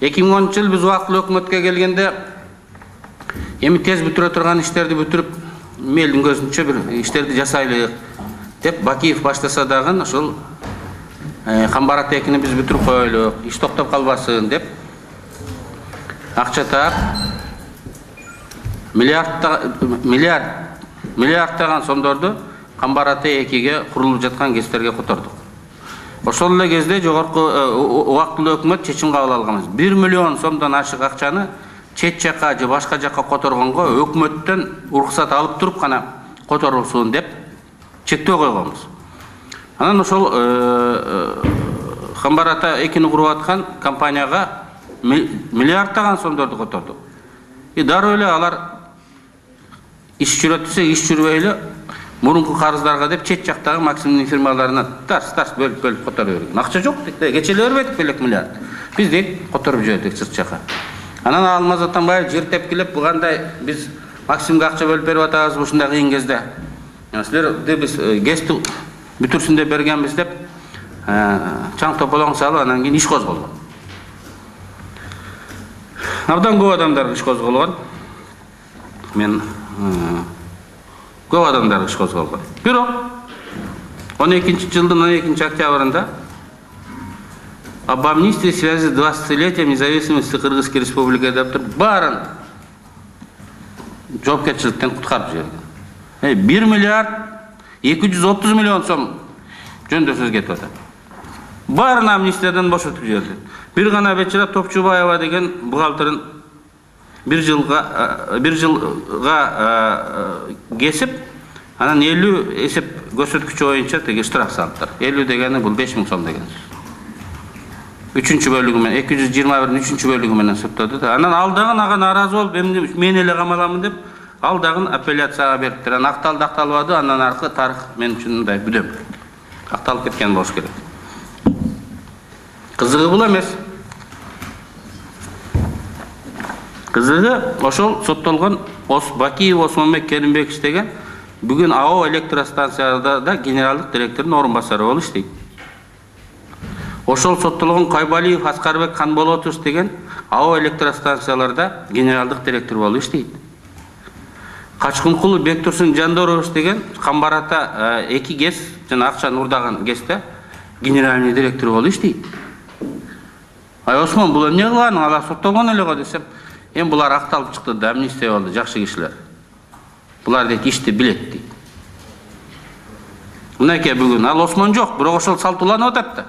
2010 жыл біз убактылуу өкмөткө келгенде эми тез бүтүрө турган иштерди бүтүрүп, элдин көзүнчө бир иштерди жасайлык деп Бакиев баштаса дагы ошол Камбар ата 2-ни биз бүтүрүп коелук, иш токтоп калбасын деп акча таап миллиардтаган сомдорду Камбар ата 2-ге курулуп жаткан кездерге котордук. Ошол эле кезде жогорку убактылуу өкмөт чечим кабыл алганбыз. 1 миллион сомдон ашык акчаны чет жакка же башка жакка которгонго өкмөттөн уруксат алып туруп гана которулсун деп чектөө койгонбуз. Анан ошол Камбар ата 2-ни куруп аткан компанияга миллиардтаган сомдорду котордук. Дароо эле алар иш жүрөт десе, иш жүрбөй эле мурунку карыздарга деп чет жактагы Максимдин фирмаларына тарс бөлүп которуп берген. Акча жок дейт, кечеле бербедик белек миллиард. Биз дейт которуп жибердик сырт жакка. Анан Алмаз Атамбаев жер тепкилеп, бу кандай биз Максимге акча бөлүп берип атабыз ушундай кыйын кезде. Силерди биз гезди бүтүрсүн деп бергенбиз деп чаң тополоң салып, анан кийин иш козголгон. Абдан көп адамдар иш козголгон. Мен көп адамдар иш козголгон. Бирок 12-жылдын 12 октябрында об амнистии в связи с 20-летием независимости Кыргызской республики деп туруп баарын жоопкерчиликтен куткарып жиберген. 1 миллиард 230 миллион сом жөндө сөз кетип атат. Баарын амнистиядан бошотуп жиберди. Бир гана Бечира Топчубаева деген бухгалтерин bir жылга кесип, анан 50 эсеп көрсөткүчү боюнча теге штраф салыптыр. 50 дегени бул 5000 сом деген сөз. 3-чү бөлүгү менен 221-ин 3-чү бөлүгү менен соттоду. Анан ал дагы ага нааразы болуп, мен эле камаламын деп, ал дагы апелляцияга бериптир. Анан акталды, акталбады, андан аркы тарых мен үчүн мындай бүдөм. Акталып кеткен болуш керек. Кызыгы бул эмес. Кызыгы ошол соттолгон Бакиев Осмонбек Керимбекович деген бүгүн АО электростанцияда да генералдык директордун орун басары болуп иштейт. Ошол соттолгон Кайбалиев Аскарбек Канболотович деген АО электростанцияларда генералдык директор болуп иштейт. Качкынкулов Бектурсун Жандорович деген Камбар ата 2 ГЭС жана акчаны урдаган ГЭСте генеральный директор болуп иштейт. Осмон бул эмне кылган? Алар соттолгон эле го десем, булар акталып чыкты да, амнистия болду, жакшы кишилер. Булар дейт ишти билет дейт. Мынакей бүгүн ал Осмон жок, бирок ошол салтууланып атат да.